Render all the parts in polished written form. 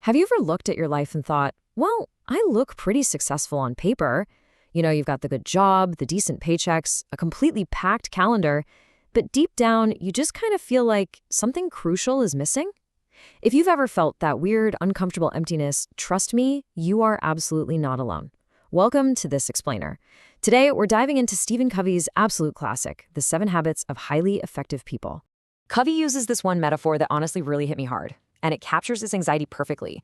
Have you ever looked at your life and thought, well, I look pretty successful on paper? You've got the good job, the decent paychecks, a completely packed calendar, but deep down, you just kind of feel like something crucial is missing? If you've ever felt that weird, uncomfortable emptiness, trust me, you are absolutely not alone. Welcome to This Explainer. Today, we're diving into Stephen Covey's absolute classic, The 7 Habits of Highly Effective People. Covey uses this one metaphor that honestly really hit me hard, and it captures this anxiety perfectly.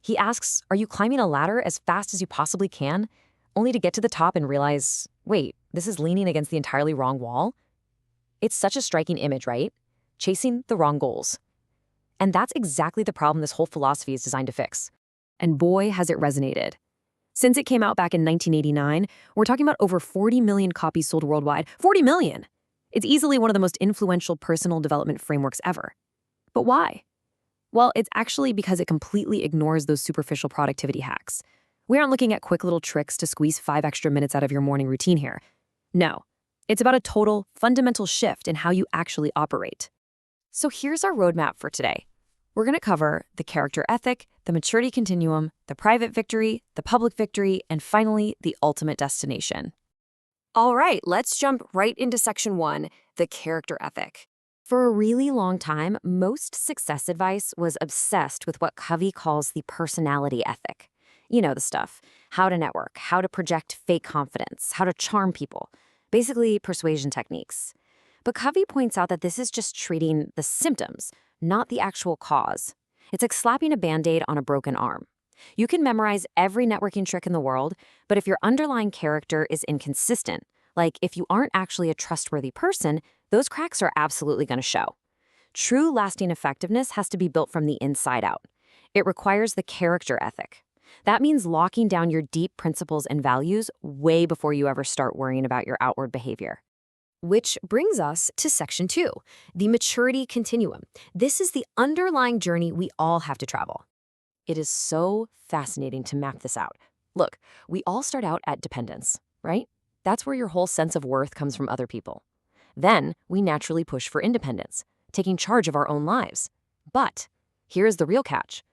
He asks, are you climbing a ladder as fast as you possibly can, only to get to the top and realize, wait, this is leaning against the entirely wrong wall? It's such a striking image, right? Chasing the wrong goals. And that's exactly the problem this whole philosophy is designed to fix. And boy, has it resonated. Since it came out back in 1989, we're talking about over 40 million copies sold worldwide. 40 million! It's easily one of the most influential personal development frameworks ever. But why? Well, it's actually because it completely ignores those superficial productivity hacks. We aren't looking at quick little tricks to squeeze 5 extra minutes out of your morning routine here. No, it's about a total, fundamental shift in how you actually operate. So here's our roadmap for today. We're going to cover the character ethic, the maturity continuum, the private victory, the public victory, and finally, the ultimate destination. All right, let's jump right into section 1, the character ethic. For a really long time, most success advice was obsessed with what Covey calls the personality ethic. You know the stuff. How to network, how to project fake confidence, how to charm people. Basically, persuasion techniques. But Covey points out that this is just treating the symptoms, not the actual cause. It's like slapping a Band-Aid on a broken arm. You can memorize every networking trick in the world, but if your underlying character is inconsistent, like if you aren't actually a trustworthy person, those cracks are absolutely going to show. True lasting effectiveness has to be built from the inside out. It requires the character ethic. That means locking down your deep principles and values way before you ever start worrying about your outward behavior. Which brings us to section 2, the maturity continuum. This is the underlying journey we all have to travel. It is so fascinating to map this out. Look, we all start out at dependence, right? That's where your whole sense of worth comes from other people. Then we naturally push for independence, taking charge of our own lives. But here's the real catch.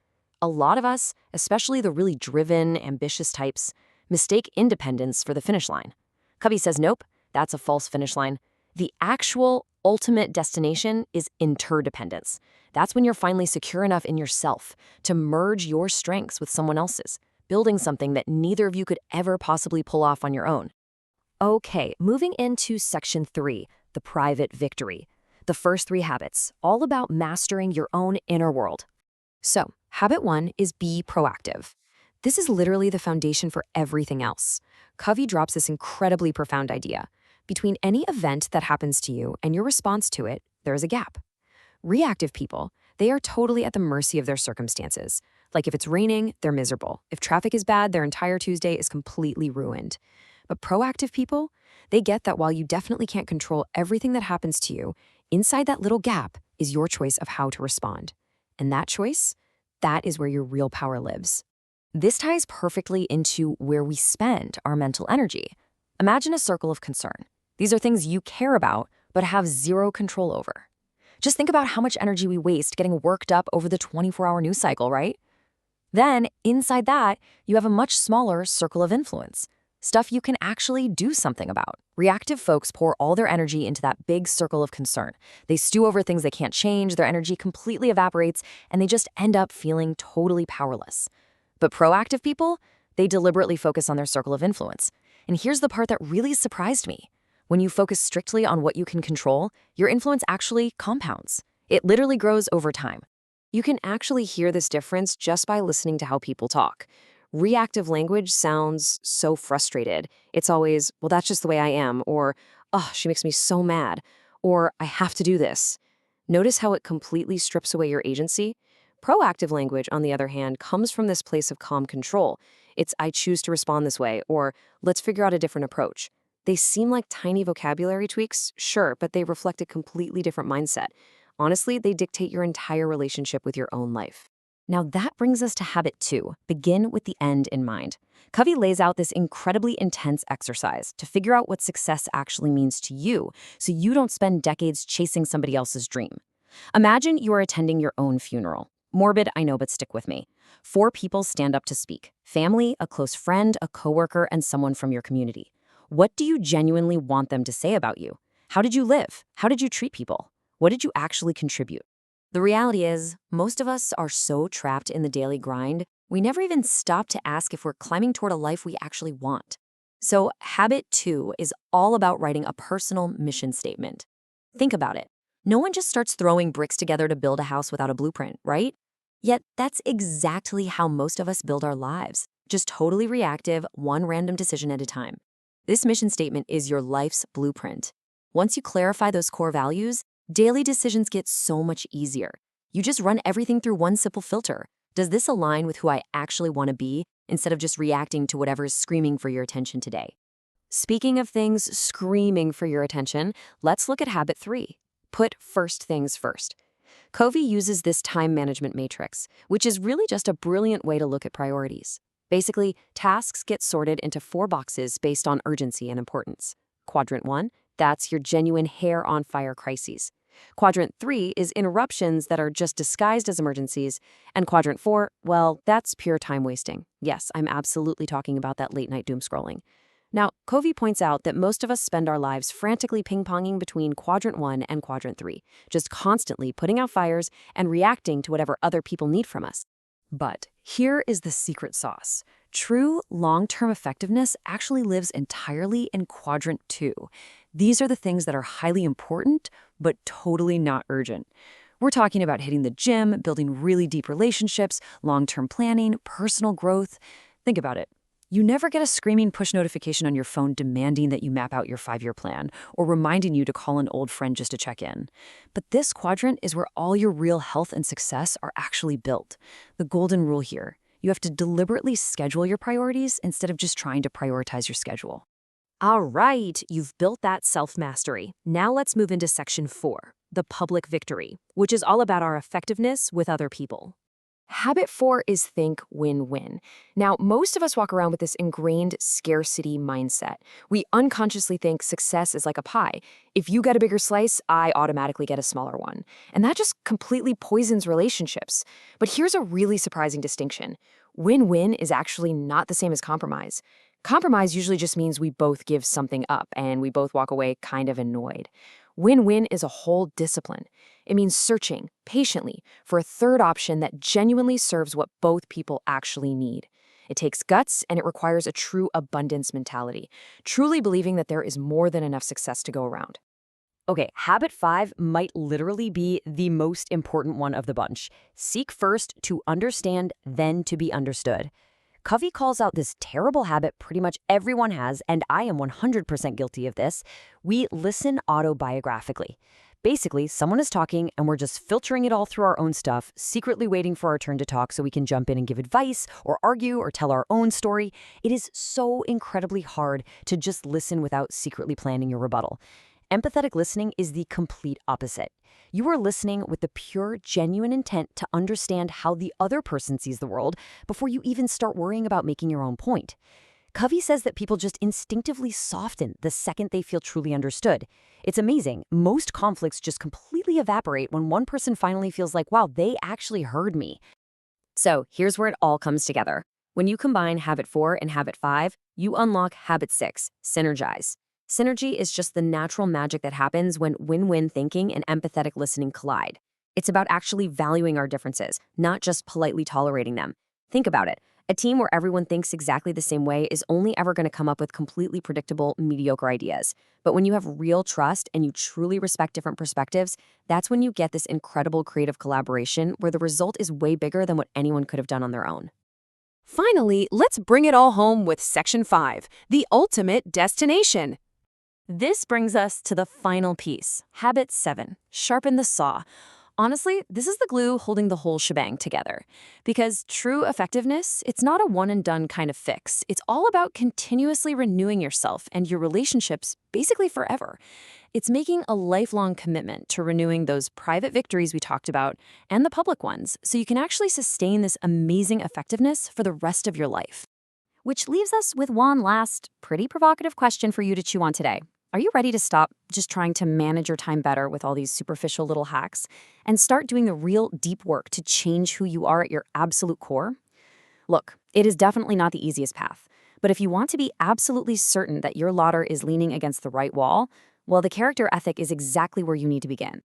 A lot of us, especially the really driven, ambitious types, mistake independence for the finish line. Covey says, nope, that's a false finish line. The actual ultimate destination is interdependence. That's when you're finally secure enough in yourself to merge your strengths with someone else's, building something that neither of you could ever possibly pull off on your own. Okay, moving into section 3, the private victory. The first 3 habits, all about mastering your own inner world. So, habit 1 is be proactive. This is literally the foundation for everything else. Covey drops this incredibly profound idea. Between any event that happens to you and your response to it, there is a gap. Reactive people, they are totally at the mercy of their circumstances. Like if it's raining, they're miserable. If traffic is bad, their entire Tuesday is completely ruined. But proactive people, they get that while you definitely can't control everything that happens to you, inside that little gap is your choice of how to respond. And that choice, that is where your real power lives. This ties perfectly into where we spend our mental energy. Imagine a circle of concern. These are things you care about, but have zero control over. Just think about how much energy we waste getting worked up over the 24-hour news cycle, right? Then, inside that, you have a much smaller circle of influence. Stuff you can actually do something about. Reactive folks pour all their energy into that big circle of concern. They stew over things they can't change, their energy completely evaporates, and they just end up feeling totally powerless. But proactive people, they deliberately focus on their circle of influence. And here's the part that really surprised me. When you focus strictly on what you can control, your influence actually compounds. It literally grows over time. You can actually hear this difference just by listening to how people talk. Reactive language sounds so frustrated. It's always, well, that's just the way I am, or, oh, she makes me so mad, or I have to do this. Notice how it completely strips away your agency? Proactive language, on the other hand, comes from this place of calm control. It's, I choose to respond this way, or let's figure out a different approach. They seem like tiny vocabulary tweaks, sure, but they reflect a completely different mindset. Honestly, they dictate your entire relationship with your own life. Now that brings us to habit 2, begin with the end in mind. Covey lays out this incredibly intense exercise to figure out what success actually means to you, so you don't spend decades chasing somebody else's dream. Imagine you are attending your own funeral. Morbid, I know, but stick with me. 4 people stand up to speak: family, a close friend, a coworker, and someone from your community. What do you genuinely want them to say about you? How did you live? How did you treat people? What did you actually contribute? The reality is, most of us are so trapped in the daily grind, we never even stop to ask if we're climbing toward a life we actually want. So, habit 2 is all about writing a personal mission statement. Think about it. No one just starts throwing bricks together to build a house without a blueprint, right? Yet, that's exactly how most of us build our lives, just totally reactive, one random decision at a time. This mission statement is your life's blueprint. Once you clarify those core values, daily decisions get so much easier. You just run everything through one simple filter. Does this align with who I actually want to be, instead of just reacting to whatever is screaming for your attention today? Speaking of things screaming for your attention, let's look at habit 3. Put first things first. Covey uses this time management matrix, which is really just a brilliant way to look at priorities. Basically, tasks get sorted into 4 boxes based on urgency and importance. Quadrant 1, that's your genuine hair-on-fire crises. Quadrant 3 is interruptions that are just disguised as emergencies. And Quadrant 4, well, that's pure time wasting. Yes, I'm absolutely talking about that late-night doom scrolling. Now, Covey points out that most of us spend our lives frantically ping-ponging between Quadrant 1 and Quadrant 3, just constantly putting out fires and reacting to whatever other people need from us. But here is the secret sauce. True long-term effectiveness actually lives entirely in Quadrant 2. These are the things that are highly important, but totally not urgent. We're talking about hitting the gym, building really deep relationships, long-term planning, personal growth. Think about it. You never get a screaming push notification on your phone demanding that you map out your 5-year plan or reminding you to call an old friend just to check in. But this quadrant is where all your real health and success are actually built. The golden rule here: you have to deliberately schedule your priorities instead of just trying to prioritize your schedule. All right, you've built that self-mastery. Now let's move into section 4, the public victory, which is all about our effectiveness with other people. Habit 4 is think win-win. Now, most of us walk around with this ingrained scarcity mindset. We unconsciously think success is like a pie. If you get a bigger slice, I automatically get a smaller one. And that just completely poisons relationships. But here's a really surprising distinction. Win-win is actually not the same as compromise. Compromise usually just means we both give something up and we both walk away kind of annoyed. Win-win is a whole discipline. It means searching patiently for a third option that genuinely serves what both people actually need. It takes guts and it requires a true abundance mentality, truly believing that there is more than enough success to go around. Okay, habit 5 might literally be the most important one of the bunch. Seek first to understand, then to be understood. Covey calls out this terrible habit pretty much everyone has, and I am 100% guilty of this. We listen autobiographically. Basically, someone is talking and we're just filtering it all through our own stuff, secretly waiting for our turn to talk so we can jump in and give advice or argue or tell our own story. It is so incredibly hard to just listen without secretly planning your rebuttal. Empathetic listening is the complete opposite. You are listening with the pure, genuine intent to understand how the other person sees the world before you even start worrying about making your own point. Covey says that people just instinctively soften the second they feel truly understood. It's amazing. Most conflicts just completely evaporate when one person finally feels like, wow, they actually heard me. So here's where it all comes together. When you combine habit 4 and habit 5, you unlock habit 6, Synergize. Synergy is just the natural magic that happens when win-win thinking and empathetic listening collide. It's about actually valuing our differences, not just politely tolerating them. Think about it. A team where everyone thinks exactly the same way is only ever going to come up with completely predictable, mediocre ideas. But when you have real trust and you truly respect different perspectives, that's when you get this incredible creative collaboration where the result is way bigger than what anyone could have done on their own. Finally, let's bring it all home with section 5, the ultimate destination. This brings us to the final piece, habit 7, sharpen the saw. Honestly, this is the glue holding the whole shebang together. Because true effectiveness, it's not a one-and-done kind of fix. It's all about continuously renewing yourself and your relationships basically forever. It's making a lifelong commitment to renewing those private victories we talked about and the public ones, so you can actually sustain this amazing effectiveness for the rest of your life. Which leaves us with one last, pretty provocative question for you to chew on today. Are you ready to stop just trying to manage your time better with all these superficial little hacks and start doing the real deep work to change who you are at your absolute core? Look, it is definitely not the easiest path, but if you want to be absolutely certain that your lauder is leaning against the right wall, well, the character ethic is exactly where you need to begin.